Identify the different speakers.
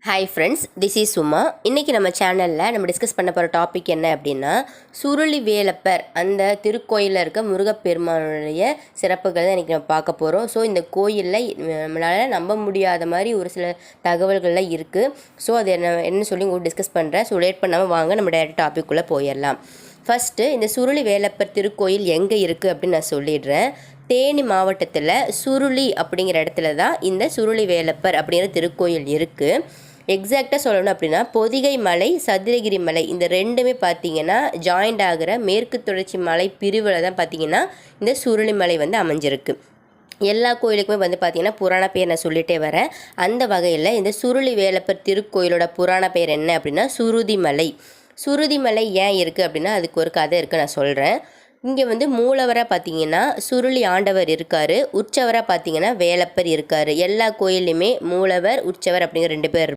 Speaker 1: Hi friends, this is சும்மா. இன்றைக்கி நம்ம சேனலில் நம்ம டிஸ்கஸ் பண்ண போகிற டாபிக் என்ன அப்படின்னா, சுருளி வேலப்பர் அந்த திருக்கோயிலில் இருக்க முருகப்பெருமானுடைய சிறப்புகள் தான் இன்றைக்கி நம்ம பார்க்க போகிறோம். ஸோ இந்த கோயிலில் நம்மளால் நம்ப முடியாத மாதிரி ஒரு சில தகவல்கள்லாம் இருக்குது. ஸோ அது என்ன சொல்லி உங்களுக்கு டிஸ்கஸ் பண்ணுறேன். ஸோ லேட் பண்ணாமல் வாங்க நம்ம டேரக்ட் டாபிக்குள்ளே போயிடலாம். ஃபஸ்ட்டு இந்த சுருளி வேலப்பர் திருக்கோயில் எங்கே இருக்குது அப்படின்னு நான் சொல்லிடுறேன். தேனி மாவட்டத்தில் சுருளி அப்படிங்கிற இடத்துல தான் இந்த சுருளி வேலப்பர் அப்படிங்கிற திருக்கோயில் இருக்குது. எக்ஸாக்டாக சொல்லணும் அப்படின்னா பொதிகை மலை, சதுரகிரி மலை இந்த ரெண்டுமே பார்த்திங்கன்னா ஜாயிண்ட் ஆகிற மேற்கு தொடர்ச்சி மலை பிரிவில் தான் பார்த்திங்கன்னா இந்த சுருளி மலை வந்து அமைஞ்சிருக்கு. எல்லா கோயிலுக்குமே வந்து பார்த்திங்கன்னா புராண பேர் நான் சொல்லிகிட்டே வரேன். அந்த வகையில் இந்த சுருளி வேலப்பர் திருக்கோயிலோட புராண பேர் என்ன அப்படின்னா சுருதி மலை. சுருதி மலை ஏன் இருக்குது அப்படின்னா அதுக்கு ஒரு கதை இருக்குது, நான் சொல்கிறேன். இங்கே வந்து மூலவராக பார்த்தீங்கன்னா சுருளி ஆண்டவர் இருக்கார், உற்சவராக பார்த்தீங்கன்னா வேலப்பர் இருக்கார். எல்லா கோயிலையுமே மூலவர், உற்சவர் அப்படிங்கிற 2 பேர்